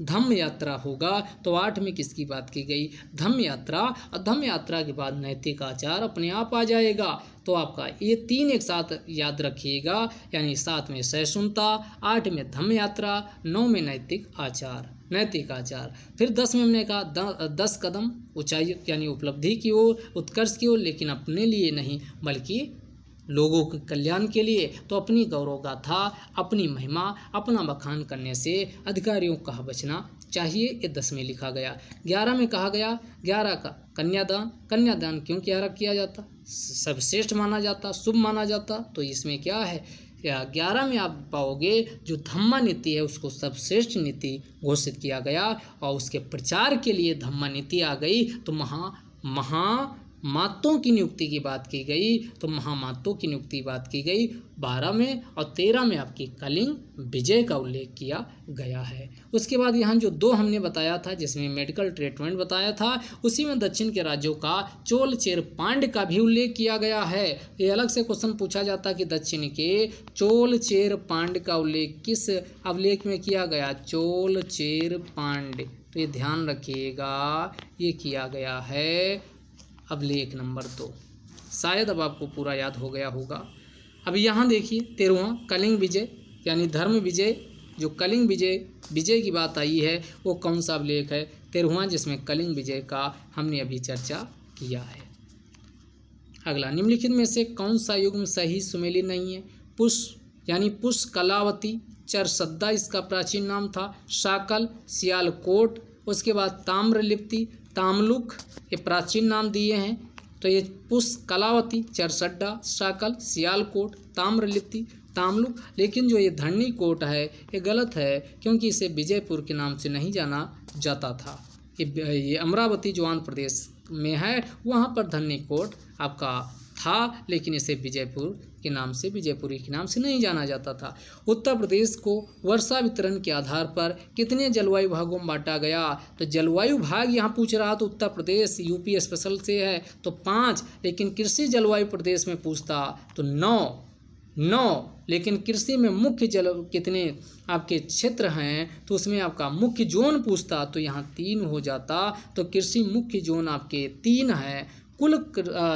Speaker 1: धम्म यात्रा होगा। तो 8 में किसकी बात की गई? धम्म यात्रा। और धम्म यात्रा के बाद नैतिक आचार अपने आप आ जाएगा। तो आपका ये 3 एक साथ याद रखिएगा, यानी 7 में सहिष्णुता, 8 में धम्म यात्रा, 9 में नैतिक आचार। फिर 10 में हमने कहा 10 कदम ऊंचाई यानी उपलब्धि की ओर, उत्कर्ष की ओर, लेकिन अपने लिए नहीं बल्कि लोगों के कल्याण के लिए। तो अपनी गौरव गाथा, अपनी महिमा, अपना बखान करने से अधिकारियों का बचना चाहिए। ये 10 में लिखा गया। 11 में कहा गया, 11 का कन्यादान क्यों किया जाता? सर्वश्रेष्ठ माना जाता, शुभ माना जाता। तो इसमें क्या है? या 11 में आप पाओगे जो धम्मा नीति है उसको सर्वश्रेष्ठ नीति घोषित किया गया और उसके प्रचार के लिए धम्मा नीति आ गई। तो महामातों की नियुक्ति की बात की गई, तो महामातों की नियुक्ति की बात की गई 12 में, और 13 में आपकी कलिंग विजय का उल्लेख किया गया है। उसके बाद यहाँ जो 2 हमने बताया था जिसमें मेडिकल ट्रीटमेंट बताया था, उसी में दक्षिण के राज्यों का चोल चेर पांड्य का भी उल्लेख किया गया है। ये अलग से क्वेश्चन पूछा जाता कि दक्षिण के चोल चेर पांड्य का उल्लेख किस अभिलेख में किया गया, चोल चेर पांड्य। तो ये ध्यान रखिएगा, ये किया गया है अभिलेख नंबर 2। शायद अब आपको पूरा याद हो गया होगा। अब यहाँ देखिए 13वां कलिंग विजय यानी धर्म विजय, जो कलिंग विजय की बात आई है वो कौन सा अभिलेख है, 13वां, जिसमें कलिंग विजय का हमने अभी चर्चा किया है। अगला, निम्नलिखित में से कौन सा युग्म सही सुमेलित नहीं है, पुष यानी पुष्कलावती चरसद्दा इसका प्राचीन नाम था, शाकल सियालकोट, उसके बाद ताम्रलिप्ति तामलुक, ये प्राचीन नाम दिए हैं। तो ये पुष्कलावती चरसड्डा शाकल सियालकोट ताम्रलिप्ति तामलुक, लेकिन जो ये धरनी कोट है ये गलत है क्योंकि इसे विजयपुर के नाम से नहीं जाना जाता था। ये अमरावती जो आंध्र प्रदेश में है वहाँ पर धरनी कोट आपका था, लेकिन इसे विजयपुर के नाम से विजयपुरी के नाम से नहीं जाना जाता था। उत्तर प्रदेश को वर्षा वितरण के आधार पर कितने जलवायु भागों में बांटा गया, तो जलवायु भाग यहाँ पूछ रहा तो उत्तर प्रदेश यूपी स्पेशल से है तो 5, लेकिन कृषि जलवायु प्रदेश में पूछता तो 9, लेकिन कृषि में मुख्य कितने आपके क्षेत्र हैं तो उसमें आपका मुख्य जोन पूछता तो यहाँ 3 हो जाता। तो कृषि मुख्य जोन आपके 3 है, कुल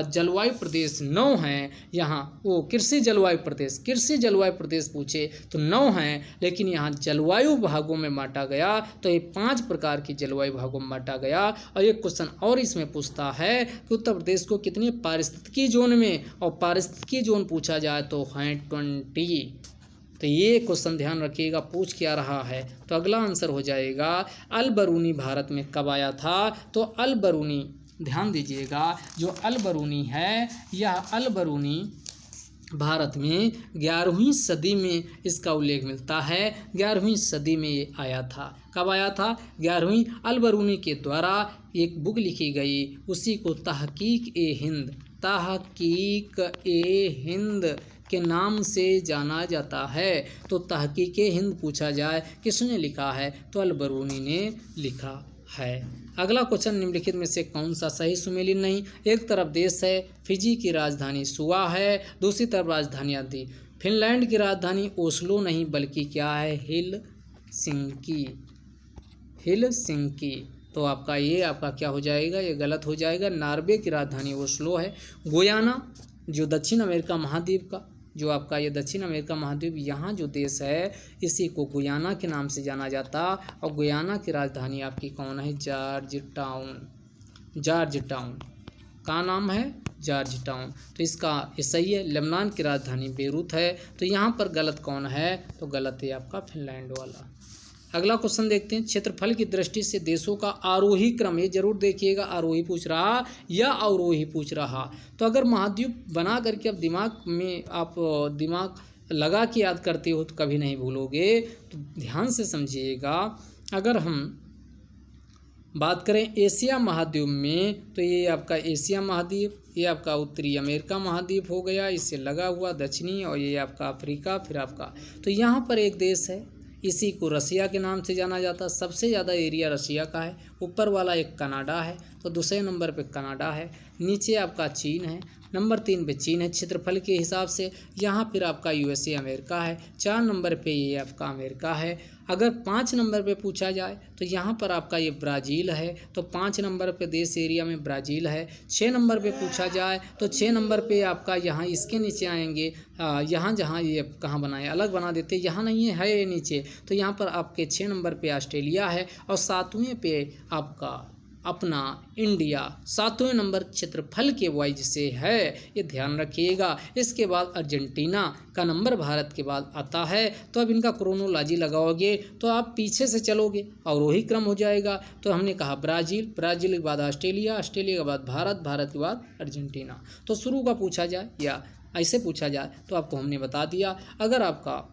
Speaker 1: जलवायु प्रदेश 9 हैं। यहाँ वो कृषि जलवायु प्रदेश पूछे तो 9 हैं, लेकिन यहाँ जलवायु भागों में बांटा गया तो ये 5 प्रकार की जलवायु भागों में बांटा गया। और एक क्वेश्चन और इसमें पूछता है कि उत्तर प्रदेश को कितने पारिस्थितिकी जोन में, और पारिस्थितिकी जोन पूछा जाए तो हैं 20। तो ये क्वेश्चन ध्यान रखिएगा पूछ क्या रहा है। तो अगला आंसर हो जाएगा अल बरूनी भारत में कब आया था, तो अल बरूनी ध्यान दीजिएगा, जो अल बरूनी है यह अल बरूनी भारत में 11वीं सदी में इसका उल्लेख मिलता है। 11वीं सदी में ये आया था। कब आया था, 11वीं। अल बरूनी के द्वारा एक बुक लिखी गई, उसी को तहकीक ए हिंद के नाम से जाना जाता है। तो तहकीक ए हिंद पूछा जाए किसने लिखा है, तो अल बरूनी ने लिखा है। अगला क्वेश्चन, निम्नलिखित में से कौन सा सही सुमेलित नहीं। एक तरफ देश है फिजी की राजधानी सुआ है, दूसरी तरफ राजधानी थी फिनलैंड की राजधानी ओस्लो नहीं बल्कि क्या है, हेलसिंकी। तो आपका ये आपका क्या हो जाएगा, ये गलत हो जाएगा। नॉर्वे की राजधानी ओस्लो है। गुयाना जो दक्षिण अमेरिका महाद्वीप का, जो आपका ये दक्षिण अमेरिका महाद्वीप, यहाँ जो देश है इसी को गुयाना के नाम से जाना जाता। और गुयाना की राजधानी आपकी कौन है, जॉर्जटाउन का नाम है जॉर्जटाउन। तो इसका ये सही है। लेबनान की राजधानी बेरूत है। तो यहाँ पर गलत कौन है, तो गलत है आपका फिनलैंड वाला। अगला क्वेश्चन देखते हैं, क्षेत्रफल की दृष्टि से देशों का आरोही क्रम, ये जरूर देखिएगा, आरोही पूछ रहा या अवरोही पूछ रहा। तो अगर महाद्वीप बना करके अब दिमाग लगा के याद करते हो तो कभी नहीं भूलोगे। तो ध्यान से समझिएगा, अगर हम बात करें एशिया महाद्वीप में तो ये आपका एशिया महाद्वीप, ये आपका उत्तरी अमेरिका महाद्वीप हो गया, इससे लगा हुआ दक्षिणी, और ये आपका अफ्रीका, फिर आपका। तो यहाँ पर एक देश है, इसी को रसिया के नाम से जाना जाता। सबसे ज़्यादा एरिया रसिया का है। ऊपर वाला एक कनाडा है, तो दूसरे नंबर पे कनाडा है, नीचे आपका चीन है, नंबर 3 पे चीन है क्षेत्रफल के हिसाब से। यहाँ फिर आपका यूएसए अमेरिका है, 4 नंबर पे ये आपका अमेरिका है। अगर 5 नंबर पे पूछा जाए तो यहाँ पर आपका ये ब्राज़ील है, तो 5 नंबर पे देश एरिया में ब्राज़ील है। 6 नंबर पे पूछा जाए तो 6 नंबर पे आपका यहाँ इसके नीचे आएंगे, यहाँ जहाँ ये कहाँ बनाए अलग बना देते, यहाँ नहीं है ये नीचे। तो यहाँ पर आपके 6 नंबर पे ऑस्ट्रेलिया है, और 7वें पे आपका अपना इंडिया 7वें नंबर क्षेत्रफल के वाइज से है, ये ध्यान रखिएगा। इसके बाद अर्जेंटीना का नंबर भारत के बाद आता है। तो अब इनका क्रोनोलॉजी लगाओगे तो आप पीछे से चलोगे और वही क्रम हो जाएगा। तो हमने कहा ब्राज़ील के बाद ऑस्ट्रेलिया के बाद भारत के बाद अर्जेंटीना। तो शुरू का पूछा जाए या ऐसे पूछा जाए तो आपको हमने बता दिया। अगर आपका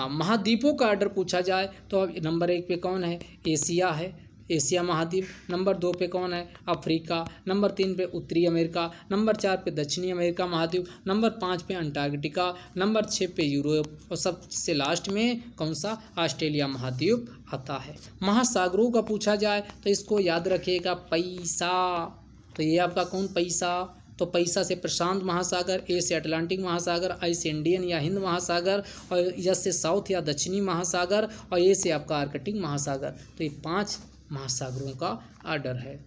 Speaker 1: महाद्वीपों का आर्डर पूछा जाए तो अब नंबर 1 पे कौन है, एशिया है, एशिया महाद्वीप। नंबर 2 पे कौन है, अफ्रीका। नंबर 3 पे उत्तरी अमेरिका। नंबर 4 पे दक्षिणी अमेरिका महाद्वीप। नंबर 5 पे अंटार्कटिका। नंबर 6 पे यूरोप और सबसे लास्ट में कौन सा, ऑस्ट्रेलिया महाद्वीप आता है। महासागरों का पूछा जाए तो इसको याद रखिएगा, पैसा। तो ये आपका कौन, पैसा। तो पैसा से प्रशांत महासागर, ए से अटलांटिक महासागर, आई से इंडियन या हिंद महासागर, और एस से साउथ या दक्षिणी महासागर, और ए से आपका आर्कटिक महासागर। तो ये 5 महासागरों का आर्डर है।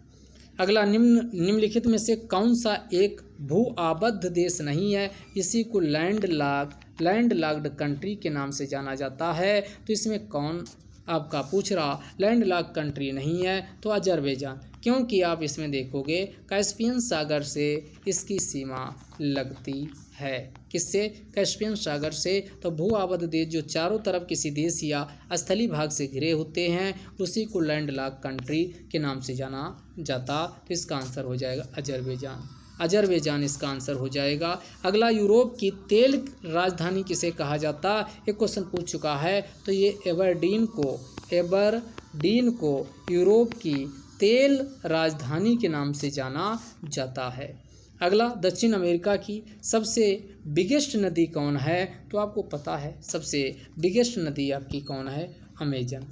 Speaker 1: अगला, निम्नलिखित में से कौन सा एक भू आबद्ध देश नहीं है, इसी को लैंडलॉक्ड कंट्री के नाम से जाना जाता है। तो इसमें कौन आपका पूछ रहा लैंडलॉक्ड कंट्री नहीं है, तो अजरबैजान, क्योंकि आप इसमें देखोगे कैस्पियन सागर से इसकी सीमा लगती है। किससे, कैस्पियन सागर से। तो भू आबद्ध देश जो चारों तरफ किसी देश या स्थलीय भाग से घिरे होते हैं उसी को लैंडलॉक्ड कंट्री के नाम से जाना जाता। तो इसका आंसर हो जाएगा अजरबैजान। अजरबैजान इसका आंसर हो जाएगा। अगला, यूरोप की तेल राजधानी किसे कहा जाता, एक क्वेश्चन पूछ चुका है। तो ये एबरडीन को यूरोप की तेल राजधानी के नाम से जाना जाता है। अगला, दक्षिण अमेरिका की सबसे बिगेस्ट नदी कौन है, तो आपको पता है सबसे बिगेस्ट नदी आपकी कौन है, अमेजन।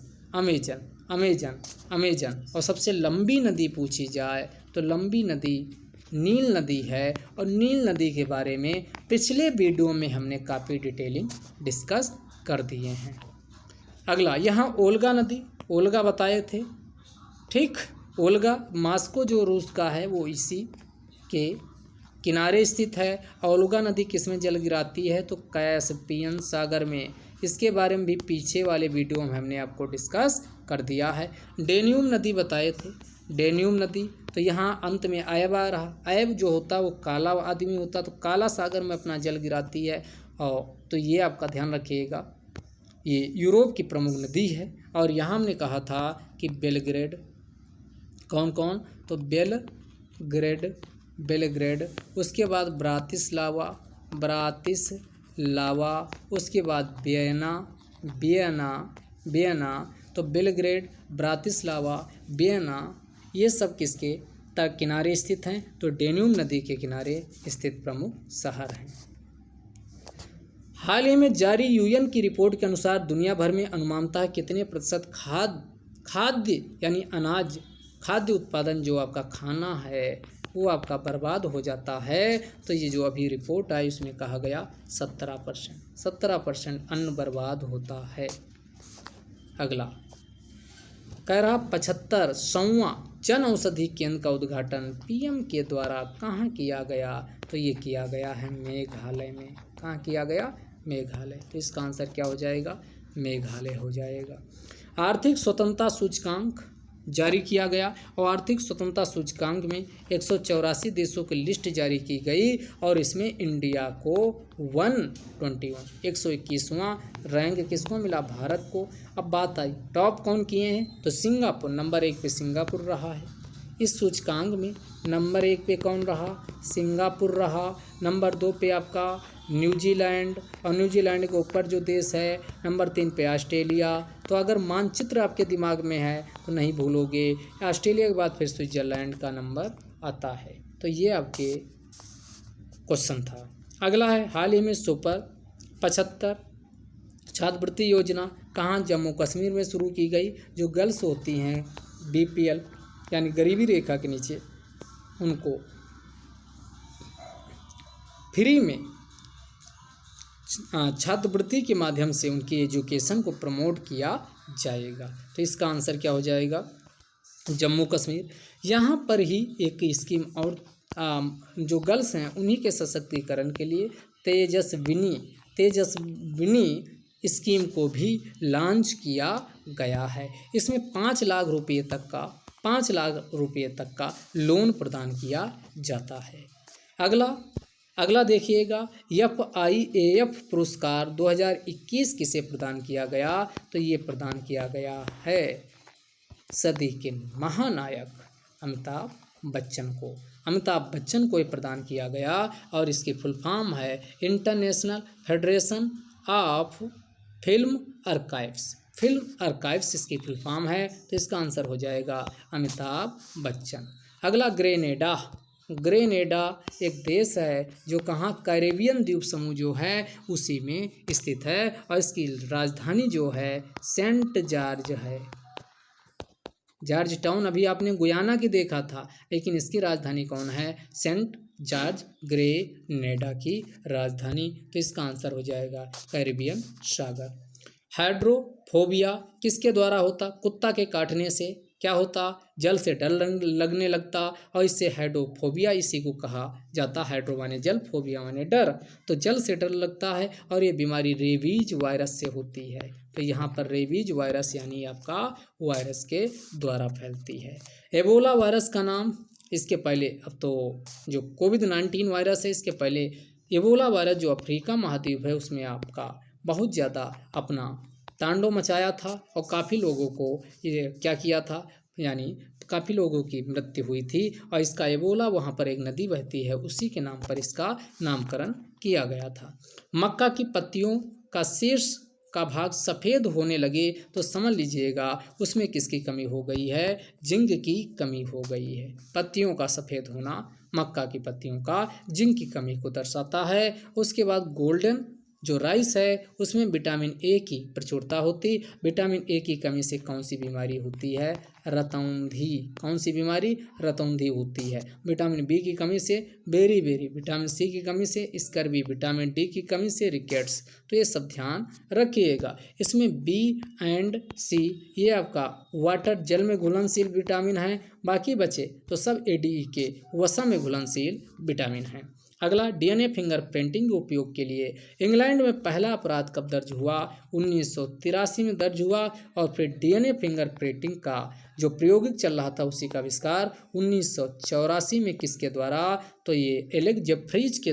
Speaker 1: और सबसे लंबी नदी पूछी जाए तो लंबी नदी नील नदी है, और नील नदी के बारे में पिछले वीडियो में हमने काफ़ी डिटेलिंग डिस्कस कर दिए हैं। अगला, यहाँ ओल्गा नदी, ओल्गा बताए थे, ठीक। ओल्गा मास्को जो रूस का है वो इसी के किनारे स्थित है। ओल्गा नदी किस में जल गिराती है, तो कैस्पियन सागर में। इसके बारे में भी पीछे वाले वीडियो में हमने आपको डिस्कस कर दिया है। डेन्यूब नदी बताए थे, डेन्यूब नदी, तो यहाँ अंत में ऐब आ रहा। ऐब जो होता है वो काला आदमी होता, तो काला सागर में अपना जल गिराती है। और तो ये आपका ध्यान रखिएगा, ये यूरोप की प्रमुख नदी है। और यहाँ हमने कहा था कि बेलग्रेड, कौन कौन, तो बेलग्रेड, उसके बाद ब्रातिस्लावा, उसके बाद वियना। तो बेलग्रेड, ब्रातिस्लावा, वियना, ये सब किसके किनारे स्थित हैं, तो डेन्यूब नदी के किनारे स्थित प्रमुख शहर हैं। हाल ही में जारी यूएन की रिपोर्ट के अनुसार दुनिया भर में अनुमानतः कितने प्रतिशत खाद्य यानी अनाज, खाद्य उत्पादन जो आपका खाना है वो आपका बर्बाद हो जाता है। तो ये जो अभी रिपोर्ट आई उसमें कहा गया 17% अन्न बर्बाद होता है। अगला, कह रहा 75वां जन औषधि केंद्र का उद्घाटन पीएम के द्वारा कहाँ किया गया, तो ये किया गया है मेघालय में। कहाँ किया गया, मेघालय। तो इसका आंसर क्या हो जाएगा, मेघालय हो जाएगा। आर्थिक स्वतंत्रता सूचकांक जारी किया गया, और आर्थिक स्वतंत्रता सूचकांक में 184 देशों की लिस्ट जारी की गई, और इसमें इंडिया को 121वां रैंक किसको मिला, भारत को। अब बात आई टॉप कौन किए हैं, तो सिंगापुर, नंबर 1 पे सिंगापुर रहा है इस सूचकांक में। नंबर 1 पे कौन रहा, सिंगापुर रहा। नंबर 2 पे आपका न्यूजीलैंड, और न्यूजीलैंड के ऊपर जो देश है नंबर 3 पे ऑस्ट्रेलिया। तो अगर मानचित्र आपके दिमाग में है तो नहीं भूलोगे, ऑस्ट्रेलिया के बाद फिर स्विट्जरलैंड का नंबर आता है। तो ये आपके क्वेश्चन था। अगला है, हाल ही में सुपर 75 छात्रवृत्ति योजना कहाँ, जम्मू कश्मीर में शुरू की गई। जो गर्ल्स होती हैं बीपीएल यानी गरीबी रेखा के नीचे, उनको फ्री में छात्रवृत्ति के माध्यम से उनकी एजुकेशन को प्रमोट किया जाएगा। तो इसका आंसर क्या हो जाएगा, जम्मू कश्मीर। यहाँ पर ही एक स्कीम और जो गर्ल्स हैं उन्हीं के सशक्तिकरण के लिए तेजस्विनी स्कीम को भी लॉन्च किया गया है। इसमें 5 लाख रुपये तक का लोन प्रदान किया जाता है। अगला देखिएगा, FIAF पुरस्कार 2021 किसे प्रदान किया गया, तो ये प्रदान किया गया है सदी के महानायक अमिताभ बच्चन को। अमिताभ बच्चन को ये प्रदान किया गया और इसकी फुल फॉर्म है international federation of film archives. Film archives इसकी फुल फॉर्म है, तो इसका आंसर हो जाएगा अमिताभ बच्चन। अगला ग्रेनेडा। ग्रेनेडा एक देश है जो कहाँ, कैरेबियन द्वीप समूह जो है उसी में स्थित है और इसकी राजधानी जो है सेंट जॉर्ज है। जॉर्ज टाउन अभी आपने गुयाना की देखा था, लेकिन इसकी राजधानी कौन है, सेंट जॉर्ज ग्रेनेडा की राजधानी। तो इसका आंसर हो जाएगा कैरेबियन सागर। हाइड्रोफोबिया किसके द्वारा होता, कुत्ता के काटने से क्या होता, जल से डर लगने लगता और इससे हाइड्रोफोबिया इसी को कहा जाता। हाइड्रो माने जल, फोबिया माने डर, तो जल से डर लगता है और ये बीमारी रेबीज वायरस से होती है। तो यहाँ पर रेबीज वायरस यानी आपका वायरस के द्वारा फैलती है। एबोला वायरस का नाम, इसके पहले, अब तो जो कोविड-19 वायरस है इसके पहले एबोला वायरस जो अफ्रीका महाद्वीप है उसमें आपका बहुत ज़्यादा अपना तांडव मचाया था और काफ़ी लोगों को ये क्या किया था, यानी काफ़ी लोगों की मृत्यु हुई थी और इसका एबोला, वहाँ पर एक नदी बहती है उसी के नाम पर इसका नामकरण किया गया था। मक्का की पत्तियों का शीर्ष का भाग सफ़ेद होने लगे तो समझ लीजिएगा उसमें किसकी कमी हो गई है, जिंक की कमी हो गई है। पत्तियों का सफ़ेद होना मक्का की पत्तियों का जिंक की कमी को दर्शाता है। उसके बाद गोल्डन जो राइस है उसमें विटामिन ए की प्रचुरता होती। विटामिन ए की कमी से कौन सी बीमारी होती है, रतौंधी। कौन सी बीमारी, रतौंधी होती है। विटामिन बी की कमी से बेरी, विटामिन सी की कमी से स्कर्वी, विटामिन डी की कमी से रिकेट्स। तो ये सब ध्यान रखिएगा। इसमें बी एंड सी ये आपका वाटर, जल में घुलनशील विटामिन है, बाकी बचे तो सब एडीई के वसा में घुलनशील विटामिन हैं। अगला डीएनए फिंगरप्रिंटिंग के उपयोग के लिए इंग्लैंड में पहला अपराध कब दर्ज हुआ, 1983 में दर्ज हुआ और फिर डीएनए फिंगरप्रिंटिंग का जो प्रायोगिक चल रहा था उसी का आविष्कार 1984 में किसके द्वारा, तो ये एलेक जेफरीज के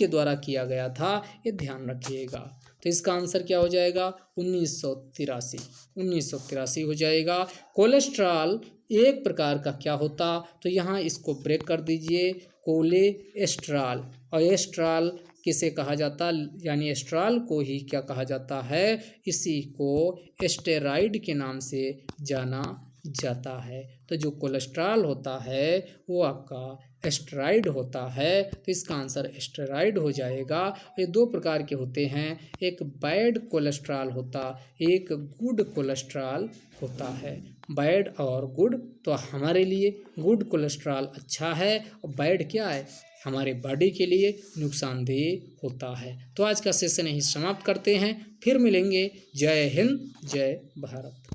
Speaker 1: द्वारा किया गया था। ये ध्यान रखिएगा। तो इसका आंसर क्या हो जाएगा, 1983 हो जाएगा। कोलेस्ट्रॉल एक प्रकार का क्या होता, तो यहाँ इसको ब्रेक कर दीजिए, कोलेस्ट्रॉल। और एस्ट्रॉल किसे कहा जाता, यानी एस्ट्रॉल को ही क्या कहा जाता है, इसी को स्टेरॉइड के नाम से जाना जाता है। तो जो कोलेस्ट्रॉल होता है वो आपका एस्टेरॉइड होता है, तो इसका आंसर एस्टेरॉइड हो जाएगा। ये दो प्रकार के होते हैं, एक बैड कोलेस्ट्रॉल होता, एक गुड कोलेस्ट्रॉल होता है। बैड और गुड, तो हमारे लिए गुड कोलेस्ट्रॉल अच्छा है और बैड क्या है, हमारे बॉडी के लिए नुकसानदेह होता है। तो आज का सेशन यहीं समाप्त करते हैं, फिर मिलेंगे। जय हिंद, जय भारत।